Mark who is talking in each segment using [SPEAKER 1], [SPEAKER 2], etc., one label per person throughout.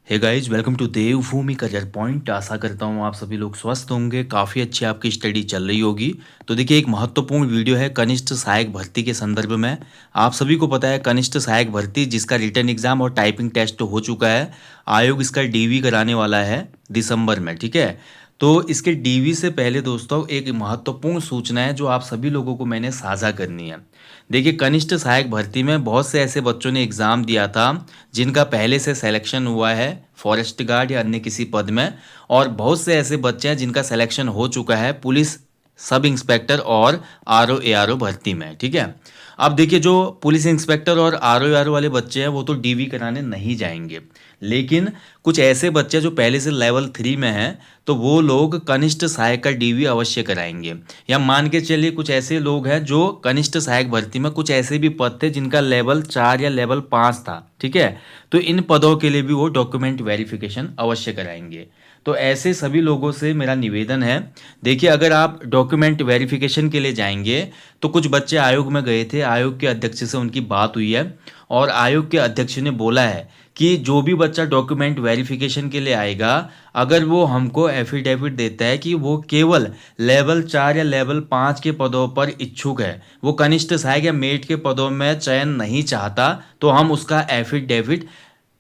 [SPEAKER 1] Hey guys, welcome to Devbhoomi career point. आशा करता हूँ आप सभी लोग स्वस्थ होंगे, काफ़ी अच्छी आपकी स्टडी चल रही होगी। तो देखिए, एक महत्वपूर्ण वीडियो है कनिष्ठ सहायक भर्ती के संदर्भ में। आप सभी को पता है कनिष्ठ सहायक भर्ती जिसका रिटन एग्जाम और टाइपिंग टेस्ट हो चुका है। आयोग इसका डीवी कराने वाला है दिसंबर में, ठीक है। तो इसके डीवी से पहले दोस्तों एक महत्वपूर्ण सूचना है जो आप सभी लोगों को मैंने साझा करनी है। देखिए, कनिष्ठ सहायक भर्ती में बहुत से ऐसे बच्चों ने एग्ज़ाम दिया था जिनका पहले से सिलेक्शन हुआ है फॉरेस्ट गार्ड या अन्य किसी पद में, और बहुत से ऐसे बच्चे हैं जिनका सिलेक्शन हो चुका है पुलिस सब इंस्पेक्टर और आरओ एआरओ भर्ती में, ठीक है। अब देखिए, जो पुलिस इंस्पेक्टर और आरओ एआरओ वाले बच्चे हैं वो तो डीवी कराने नहीं जाएंगे, लेकिन कुछ ऐसे बच्चे जो पहले से लेवल 3 में हैं तो वो लोग कनिष्ठ सहायक का डीवी अवश्य कराएंगे। या मान के चलिए कुछ ऐसे लोग हैं जो कनिष्ठ सहायक भर्ती में कुछ ऐसे भी पद थे जिनका लेवल 4 या लेवल 5 था, ठीक है। तो इन पदों के लिए भी वो डॉक्यूमेंट वेरिफिकेशन अवश्य कराएंगे। तो ऐसे सभी लोगों से मेरा निवेदन है, देखिए अगर आप डॉक्यूमेंट वेरिफिकेशन के लिए जाएंगे तो कुछ बच्चे आयोग में गए थे, आयोग के अध्यक्ष से उनकी बात हुई है और आयोग के अध्यक्ष ने बोला है कि जो भी बच्चा डॉक्यूमेंट वेरिफिकेशन के लिए आएगा, अगर वो हमको एफिडेविट देता है कि वो केवल लेवल 4 या लेवल 5 के पदों पर इच्छुक है, वो कनिष्ठ सहायक या मेट के पदों में चयन नहीं चाहता, तो हम उसका एफिडेविट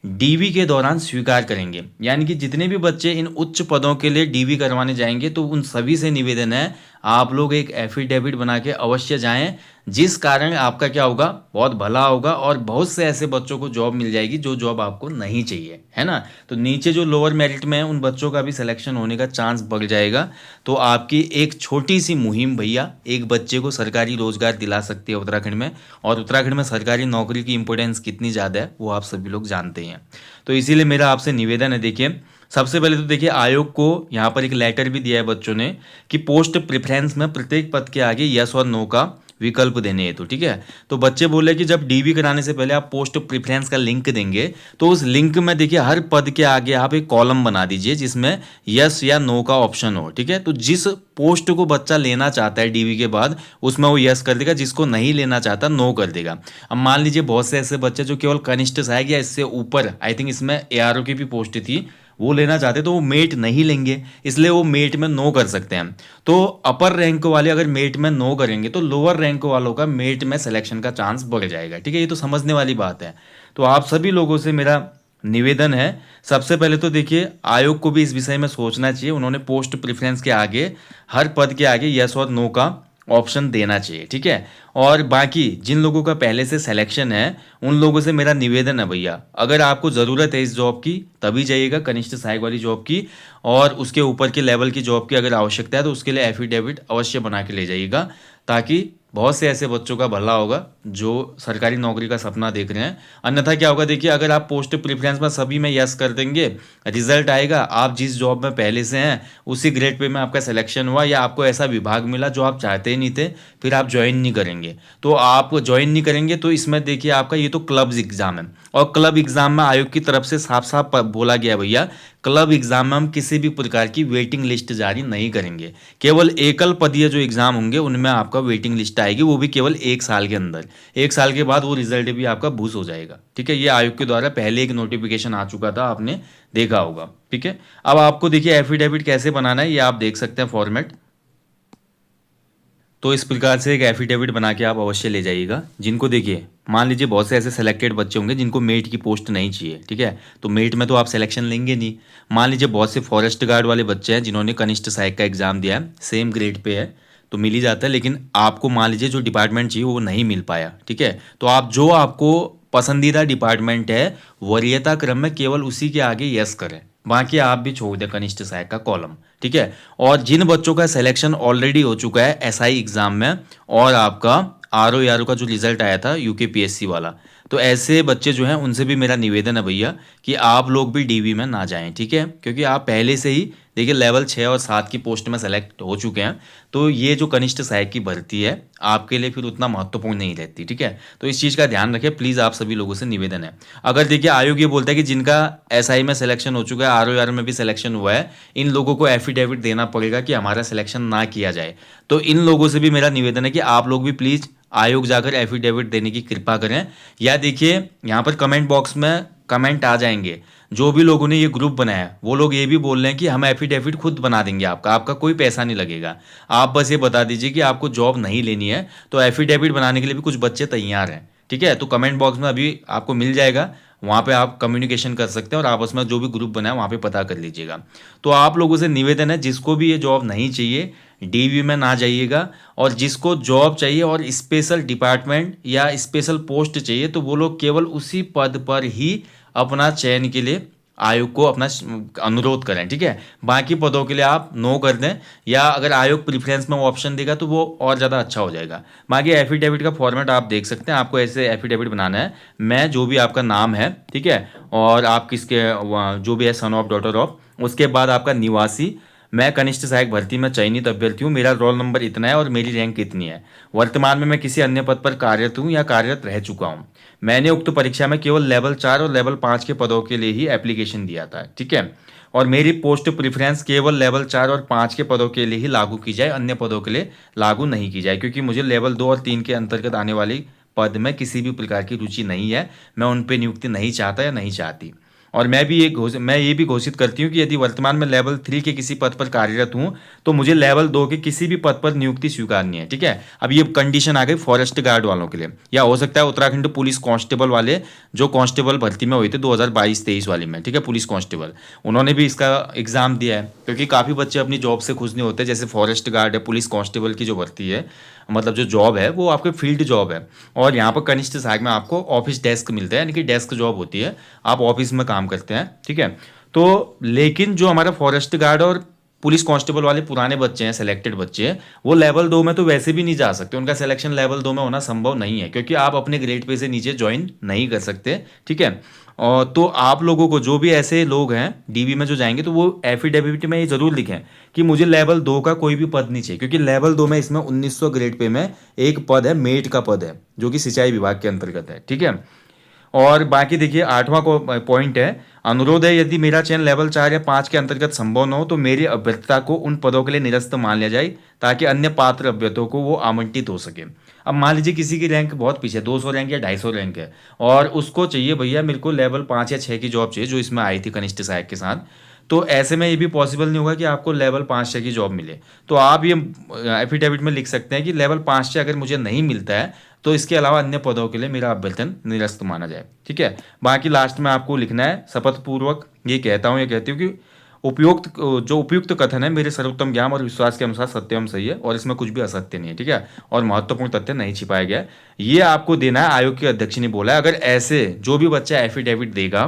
[SPEAKER 1] डीवी के दौरान स्वीकार करेंगे। यानी कि जितने भी बच्चे इन उच्च पदों के लिए डीवी करवाने जाएंगे तो उन सभी से निवेदन है आप लोग एक एफिडेविट बना के अवश्य जाएं, जिस कारण आपका क्या होगा, बहुत भला होगा और बहुत से ऐसे बच्चों को जॉब मिल जाएगी जो जॉब आपको नहीं चाहिए, है ना। तो नीचे जो लोअर मेरिट में है उन बच्चों का भी सिलेक्शन होने का चांस बढ़ जाएगा। तो आपकी एक छोटी सी मुहिम भैया एक बच्चे को सरकारी रोजगार दिला सकती है उत्तराखंड में, और उत्तराखंड में सरकारी नौकरी की इंपॉर्टेंस कितनी ज़्यादा है वो आप सभी लोग जानते हैं। तो इसीलिए मेरा आपसे निवेदन है, देखिए सबसे पहले तो देखिए आयोग को यहाँ पर एक लेटर भी दिया है बच्चों ने कि पोस्ट प्रेफरेंस में प्रत्येक पद के आगे यस और नो का विकल्प देने हैं, तो ठीक है। तो बच्चे बोले कि जब डीवी कराने से पहले आप पोस्ट प्रेफरेंस का लिंक देंगे तो उस लिंक में देखिए हर पद के आगे आप एक कॉलम बना दीजिए जिसमें यस या नो का ऑप्शन हो, ठीक है। तो जिस पोस्ट को बच्चा लेना चाहता है डीवी के बाद उसमें वो यस कर देगा, जिसको नहीं लेना चाहता नो कर देगा। अब मान लीजिए बहुत से ऐसे बच्चे जो केवल कनिष्ठ सहायक या इससे ऊपर, आई थिंक इसमें एआरओ की भी पोस्ट थी, वो लेना चाहते तो वो मेट नहीं लेंगे, इसलिए वो मेट में नो कर सकते हैं। तो अपर रैंक वाले अगर मेट में नो करेंगे तो लोअर रैंक वालों का मेट में सिलेक्शन का चांस बढ़ जाएगा, ठीक है। ये तो समझने वाली बात है। तो आप सभी लोगों से मेरा निवेदन है, सबसे पहले तो देखिए आयोग को भी इस विषय में सोचना चाहिए। उन्होंने पोस्ट प्रेफरेंस के आगे हर पद के आगे यस और नो का ऑप्शन देना चाहिए, ठीक है। और बाकी जिन लोगों का पहले से सिलेक्शन है उन लोगों से मेरा निवेदन है भैया, अगर आपको ज़रूरत है इस जॉब की तभी जाइएगा, कनिष्ठ सहायक वाली जॉब की, और उसके ऊपर के लेवल की जॉब की अगर आवश्यकता है तो उसके लिए एफिडेविट अवश्य बना के ले जाइएगा, ताकि बहुत से ऐसे बच्चों का भला होगा जो सरकारी नौकरी का सपना देख रहे हैं। अन्यथा क्या होगा, देखिए अगर आप पोस्ट प्रेफरेंस में सभी में यस कर देंगे, रिजल्ट आएगा आप जिस जॉब में पहले से हैं उसी ग्रेड पे में आपका सिलेक्शन हुआ या आपको ऐसा विभाग मिला जो आप चाहते ही नहीं थे, फिर आप ज्वाइन नहीं करेंगे। तो आप ज्वाइन नहीं करेंगे तो इसमें देखिए आपका ये तो क्लब्स एग्जाम है, और क्लब एग्जाम में आयोग की तरफ से साफ साफ बोला गया भैया, क्लब एग्जाम में हम किसी भी प्रकार की वेटिंग लिस्ट जारी नहीं करेंगे। केवल एकल पदीय जो एग्जाम होंगे उनमें आपका वेटिंग लिस्ट आएगी, वो भी केवल 1 साल के अंदर। 1 साल के बाद वो रिजल्ट भी आपका भूस हो जाएगा, ठीक है। ये आयोग के द्वारा पहले एक नोटिफिकेशन आ चुका था, आपने देखा होगा, ठीक है। अब आपको देखिए एफिडेविट कैसे बनाना है ये आप देख सकते हैं फॉर्मेट। तो इस प्रकार से एक एफिडेविट बना के आप अवश्य ले जाइएगा। जिनको देखिए मान लीजिए बहुत से ऐसे सेलेक्टेड बच्चे होंगे जिनको मेट की पोस्ट नहीं चाहिए, ठीक है। तो मेट में तो आप सिलेक्शन लेंगे नहीं। मान लीजिए बहुत से फॉरेस्ट गार्ड वाले बच्चे हैं जिन्होंने कनिष्ठ सहायक का एग्जाम दिया है, सेम ग्रेड पे है तो मिल ही जाता है, लेकिन आपको मान लीजिए जो डिपार्टमेंट चाहिए वो नहीं मिल पाया, ठीक है। तो आप जो आपको पसंदीदा डिपार्टमेंट है वरीयता क्रम में केवल उसी के आगे यस करें, बाकी आप भी छोड़ दें कनिष्ठ सहायक का कॉलम, ठीक है। और जिन बच्चों का सिलेक्शन ऑलरेडी हो चुका है एसआई एग्जाम में और आपका आरओ यारो का जो रिजल्ट आया था यूकेपीएससी वाला, तो ऐसे बच्चे जो हैं उनसे भी मेरा निवेदन है भैया कि आप लोग भी डीवी में ना जाएं, ठीक है। क्योंकि आप पहले से ही देखिए लेवल 6 और 7 की पोस्ट में सेलेक्ट हो चुके हैं, तो ये जो कनिष्ठ सहायक की भर्ती है आपके लिए फिर उतना महत्वपूर्ण नहीं रहती, ठीक है। तो इस चीज़ का ध्यान रखें प्लीज़, आप सभी लोगों से निवेदन है। अगर देखिए आयोग ये बोलता है कि जिनका एसआई में सिलेक्शन हो चुका है, आरओ में भी सिलेक्शन हुआ है, इन लोगों को एफिडेविट देना पड़ेगा कि हमारा सिलेक्शन ना किया जाए, तो इन लोगों से भी मेरा निवेदन है कि आप लोग भी प्लीज़ आयोग जाकर एफिडेविट देने की कृपा करें। या देखिए यहाँ पर कमेंट बॉक्स में कमेंट आ जाएंगे, जो भी लोगों ने ये ग्रुप बनाया वो लोग ये भी बोल रहे हैं कि हम एफिडेविट खुद बना देंगे, आपका आपका कोई पैसा नहीं लगेगा। आप बस ये बता दीजिए कि आपको जॉब नहीं लेनी है, तो एफिडेविट बनाने के लिए भी कुछ बच्चे तैयार हैं। ठीक है, तो कमेंट बॉक्स में अभी आपको मिल जाएगा, वहाँ पे आप कम्युनिकेशन कर सकते हैं और आपस में जो भी ग्रुप बना है वहाँ पे पता कर लीजिएगा। तो आप लोगों से निवेदन है, जिसको भी ये जॉब नहीं चाहिए डीवी में ना जाइएगा, और जिसको जॉब चाहिए और स्पेशल डिपार्टमेंट या स्पेशल पोस्ट चाहिए तो वो लोग केवल उसी पद पर ही अपना चयन के लिए आयोग को अपना अनुरोध करें। ठीक है, बाकी पदों के लिए आप नो कर दें, या अगर आयोग प्रेफरेंस में वो ऑप्शन देगा तो वो और ज़्यादा अच्छा हो जाएगा। बाकी एफिडेविट का फॉर्मेट आप देख सकते हैं, आपको ऐसे एफिडेविट बनाना है। मैं जो भी आपका नाम है, ठीक है, और आप किसके जो भी है, सन ऑफ डॉटर ऑफ, उसके बाद आपका निवासी, मैं कनिष्ठ सहायक भर्ती में चयनित अभ्यर्थी हूँ, मेरा रोल नंबर इतना है और मेरी रैंक इतनी है। वर्तमान में मैं किसी अन्य पद पर कार्यरत हूँ या कार्यरत रह चुका हूँ। मैंने उक्त परीक्षा में केवल लेवल 4 और लेवल 5 के पदों के लिए ही एप्लीकेशन दिया था। ठीक है, और मेरी पोस्ट प्रेफरेंस केवल लेवल 4 और 5 के पदों के लिए ही लागू की जाए, अन्य पदों के लिए लागू नहीं की जाए, क्योंकि मुझे लेवल 2 और 3 के अंतर्गत आने वाली पद में किसी भी प्रकार की रुचि नहीं है। मैं उन पर नियुक्ति नहीं चाहता या नहीं चाहती। और मैं ये भी घोषित करती हूँ कि यदि वर्तमान में लेवल 3 के किसी पद पर कार्यरत हूँ तो मुझे लेवल 2 के किसी भी पद पर नियुक्ति स्वीकारनी है। ठीक है, अब ये कंडीशन आ गई फॉरेस्ट गार्ड वालों के लिए, या हो सकता है उत्तराखंड पुलिस कांस्टेबल वाले, जो कांस्टेबल भर्ती में हुए थे 2022-23 वाली में। ठीक है, पुलिस कांस्टेबल, उन्होंने भी इसका एग्जाम दिया है, क्योंकि काफ़ी बच्चे अपनी जॉब से खुश नहीं होते। जैसे फॉरेस्ट गार्ड है, पुलिस कांस्टेबल की जो भर्ती है, मतलब जो जॉब है वो आपके फील्ड जॉब है, और यहाँ पर कनिष्ठ सहायक में आपको ऑफिस डेस्क मिलता है, यानी कि डेस्क जॉब होती है, आप ऑफिस में काम करते हैं। ठीक है, तो लेकिन जो हमारा फॉरेस्ट गार्ड और पुलिस कांस्टेबल वाले पुराने बच्चे हैं, सेलेक्टेड बच्चे हैं, वो लेवल 2 में तो वैसे भी नहीं जा सकते, उनका सिलेक्शन लेवल 2 में होना संभव नहीं है, क्योंकि आप अपने ग्रेड पे से नीचे ज्वाइन नहीं कर सकते। ठीक है, और तो आप लोगों को, जो भी ऐसे लोग हैं डीवी में जो जाएंगे, तो वो एफिडेविट में ये जरूर लिखें कि मुझे लेवल 2 का कोई भी पद नहीं चाहिए, क्योंकि लेवल 2 में इसमें 1900 ग्रेड पे में एक पद है, मेट का पद है, जो कि सिंचाई विभाग के अंतर्गत है। ठीक है, और बाकी देखिए 8वां को पॉइंट है, अनुरोध है यदि मेरा चयन लेवल 4 या 5 के अंतर्गत संभव न हो तो मेरी अभ्यर्थता को उन पदों के लिए निरस्त मान लिया जाए, ताकि अन्य पात्र अभ्यर्थियों को वो आवंटित हो सके। अब मान लीजिए किसी की रैंक बहुत पीछे 200 रैंक या 250 रैंक है, और उसको चाहिए भैया मेरे को लेवल 5 या 6 की जॉब चाहिए, जो इसमें आई थी कनिष्ठ सहायक के साथ, तो ऐसे में ये भी पॉसिबल नहीं होगा कि आपको लेवल 5-6 की जॉब मिले। तो आप ये एफिडेविट में लिख सकते हैं कि लेवल 5-6 अगर मुझे नहीं मिलता है तो इसके अलावा अन्य पदों के लिए मेरा अभ्यर्थन निरस्त माना जाए। ठीक है, बाकी लास्ट में आपको लिखना है, शपथ पूर्वक ये कहता हूँ, ये कहती हूँ कि उपयुक्त कथन है मेरे सर्वोत्तम ज्ञान और विश्वास के अनुसार सत्य एवं सही है, और इसमें कुछ भी असत्य नहीं है। ठीक है, और महत्वपूर्ण तथ्य नहीं छिपाया गया है। ये आपको देना है, आयोग के अध्यक्ष ने बोला है। अगर ऐसे जो भी बच्चा एफिडेविट देगा,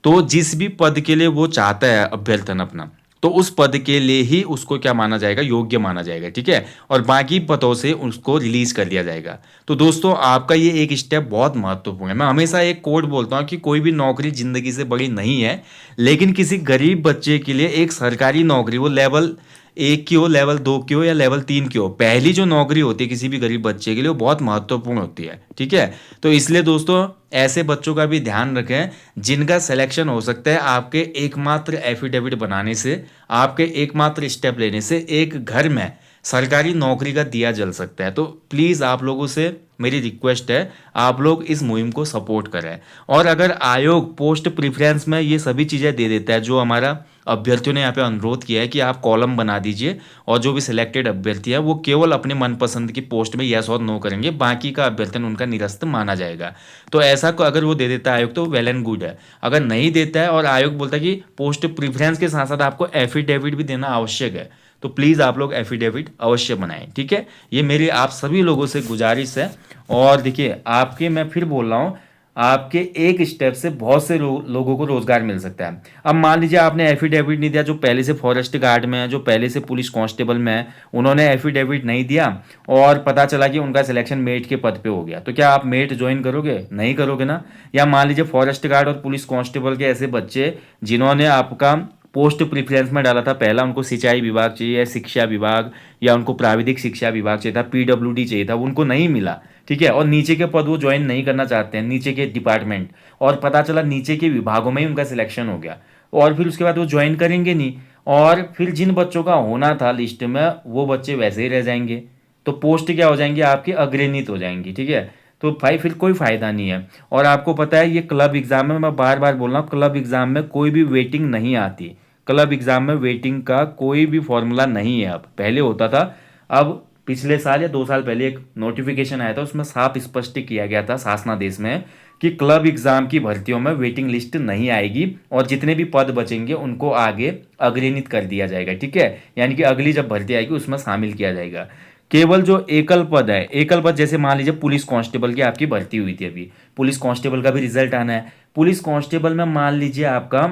[SPEAKER 1] तो जिस भी पद के लिए वो चाहता है अभ्यर्थन अपना, तो उस पद के लिए ही उसको क्या माना जाएगा, योग्य माना जाएगा। ठीक है, और बाकी पदों से उसको रिलीज कर दिया जाएगा। तो दोस्तों आपका ये एक स्टेप बहुत महत्वपूर्ण है। मैं हमेशा एक कोट बोलता हूँ कि कोई भी नौकरी जिंदगी से बड़ी नहीं है, लेकिन किसी गरीब बच्चे के लिए एक सरकारी नौकरी, वो लेवल 1 की हो, लेवल 2 की हो या लेवल 3 की हो, पहली जो नौकरी होती है किसी भी गरीब बच्चे के लिए वो बहुत महत्वपूर्ण होती है। ठीक है, तो इसलिए दोस्तों ऐसे बच्चों का भी ध्यान रखें जिनका सिलेक्शन हो सकता है आपके एकमात्र एफिडेविट बनाने से, आपके एकमात्र स्टेप लेने से एक घर में सरकारी नौकरी का दिया जल सकता है। तो प्लीज़ आप लोगों से मेरी रिक्वेस्ट है, आप लोग इस मुहिम को सपोर्ट करें। और अगर आयोग पोस्ट प्रेफरेंस में ये सभी चीज़ें दे देता है जो हमारा अभ्यर्थियों ने यहाँ पे अनुरोध किया है कि आप कॉलम बना दीजिए, और जो भी सिलेक्टेड अभ्यर्थी है वो केवल अपने मनपसंद की पोस्ट में यस और नो करेंगे, बाकी का अभ्यर्थन उनका निरस्त माना जाएगा। तो ऐसा को अगर वो दे देता है आयोग तो वेल एंड गुड है। अगर नहीं देता है और आयोग बोलता है कि पोस्ट प्रेफरेंस के साथ साथ आपको एफिडेविट भी देना आवश्यक है, तो प्लीज़ आप लोग एफिडेविट अवश्य बनाएं। ठीक है, ये मेरी आप सभी लोगों से गुजारिश है। और देखिए आपके, मैं फिर बोल रहा हूँ, आपके एक स्टेप से बहुत से लोगों को रोजगार मिल सकता है। अब मान लीजिए आपने एफिडेविट नहीं दिया, जो पहले से फॉरेस्ट गार्ड में है, जो पहले से पुलिस कांस्टेबल में है, उन्होंने एफिडेविट नहीं दिया और पता चला कि उनका सिलेक्शन मेट के पद पे हो गया, तो क्या आप मेट ज्वाइन करोगे? नहीं करोगे ना। या मान लीजिए फॉरेस्ट गार्ड और पुलिस कांस्टेबल के ऐसे बच्चे जिन्होंने आपका पोस्ट प्रेफरेंस में डाला था, पहला उनको सिंचाई विभाग चाहिए या शिक्षा विभाग, या उनको प्राविधिक शिक्षा विभाग चाहिए था, पीडब्ल्यूडी चाहिए था, उनको नहीं मिला। ठीक है, और नीचे के पद वो ज्वाइन नहीं करना चाहते हैं, नीचे के डिपार्टमेंट, और पता चला नीचे के विभागों में ही उनका सिलेक्शन हो गया, और फिर उसके बाद वो ज्वाइन करेंगे नहीं, और फिर जिन बच्चों का होना था लिस्ट में वो बच्चे वैसे ही रह जाएंगे, तो पोस्ट क्या हो जाएंगी आपकी, अग्रेनित हो जाएंगी। ठीक है, तो भाई फिर कोई फ़ायदा नहीं है। और आपको पता है ये क्लब एग्ज़ाम में, मैं बार बार बोल रहा हूँ, क्लब एग्ज़ाम में कोई भी वेटिंग नहीं आती। क्लब एग्ज़ाम में वेटिंग का कोई भी फॉर्मूला नहीं है, अब पहले होता था। अब पिछले साल या 2 साल पहले एक नोटिफिकेशन आया था, उसमें साफ स्पष्ट किया गया था शासनादेश में कि क्लब एग्ज़ाम की भर्तियों में वेटिंग लिस्ट नहीं आएगी और जितने भी पद बचेंगे उनको आगे अग्रेनित कर दिया जाएगा, ठीक है। यानी कि अगली जब भर्ती आएगी उसमें शामिल किया जाएगा। केवल जो एकल पद है, एकल पद जैसे मान लीजिए पुलिस कांस्टेबल की आपकी भर्ती हुई थी, अभी पुलिस कांस्टेबल का भी रिजल्ट आना है। पुलिस कांस्टेबल में मान लीजिए आपका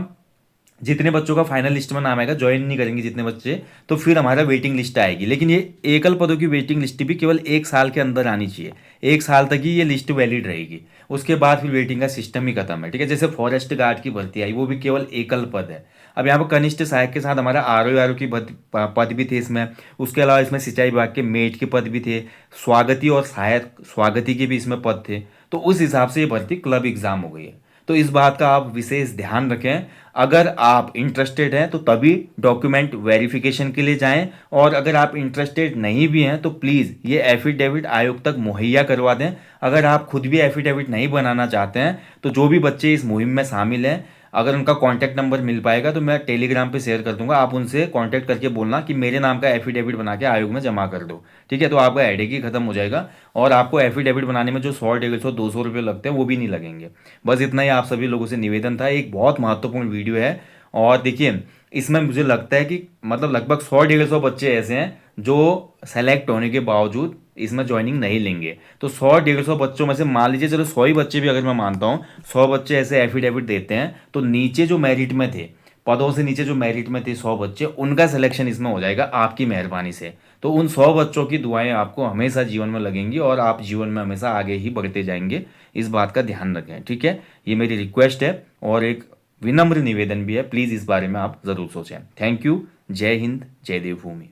[SPEAKER 1] जितने बच्चों का फाइनल लिस्ट में नाम आएगा, ज्वाइन नहीं करेंगे जितने बच्चे, तो फिर हमारा वेटिंग लिस्ट आएगी। लेकिन ये एकल पदों की वेटिंग लिस्ट भी केवल 1 साल के अंदर आनी चाहिए। 1 साल तक ही ये लिस्ट वैलिड रहेगी, उसके बाद फिर वेटिंग का सिस्टम ही खत्म है, ठीक है। जैसे फॉरेस्ट गार्ड की भर्ती आई, वो भी केवल एकल पद है। अब यहाँ पर कनिष्ठ सहायक के साथ हमारा आर की पद भी थे इसमें। उसके अलावा इसमें सिंचाई विभाग के मेट के पद भी थे, स्वागती और सहायक स्वागती के भी इसमें पद थे। तो उस हिसाब से ये भर्ती क्लब एग्जाम हो गई है। तो इस बात का आप विशेष ध्यान रखें। अगर आप इंटरेस्टेड हैं तो तभी डॉक्यूमेंट वेरिफिकेशन के लिए जाएं, और अगर आप इंटरेस्टेड नहीं भी हैं तो प्लीज़ ये एफिडेविट आयोग तक मुहैया करवा दें। अगर आप खुद भी एफिडेविट नहीं बनाना चाहते हैं तो जो भी बच्चे इस मुहिम में शामिल हैं, अगर उनका कॉन्टैक्ट नंबर मिल पाएगा तो मैं टेलीग्राम पे शेयर कर दूंगा, आप उनसे कॉन्टैक्ट करके बोलना कि मेरे नाम का एफिडेविट बना के आयोग में जमा कर दो, ठीक है। तो आपका हेडेक ही खत्म हो जाएगा और आपको एफिडेविट बनाने में जो 100, 150, 200 रुपये लगते हैं वो भी नहीं लगेंगे। बस इतना ही आप सभी लोगों से निवेदन था। एक बहुत महत्वपूर्ण वीडियो है और देखिए इसमें मुझे लगता है कि मतलब लगभग 100, 150 बच्चे ऐसे हैं जो सेलेक्ट होने के बावजूद इसमें ज्वाइनिंग नहीं लेंगे। तो 100, 150 बच्चों में से मान लीजिए चलो 100 ही बच्चे भी अगर मैं मानता हूँ, 100 बच्चे ऐसे एफिडेविट देते हैं तो नीचे जो मेरिट में थे, पदों से नीचे जो मेरिट में थे 100 बच्चे, उनका सिलेक्शन इसमें हो जाएगा आपकी मेहरबानी से। तो उन 100 बच्चों की दुआएं आपको हमेशा जीवन में लगेंगी और आप जीवन में हमेशा आगे ही बढ़ते जाएंगे। इस बात का ध्यान रखें, ठीक है। ये मेरी रिक्वेस्ट है और एक विनम्र निवेदन भी है, प्लीज़ इस बारे में आप ज़रूर सोचें। Thank you. जय हिंद, जय देवभूमि।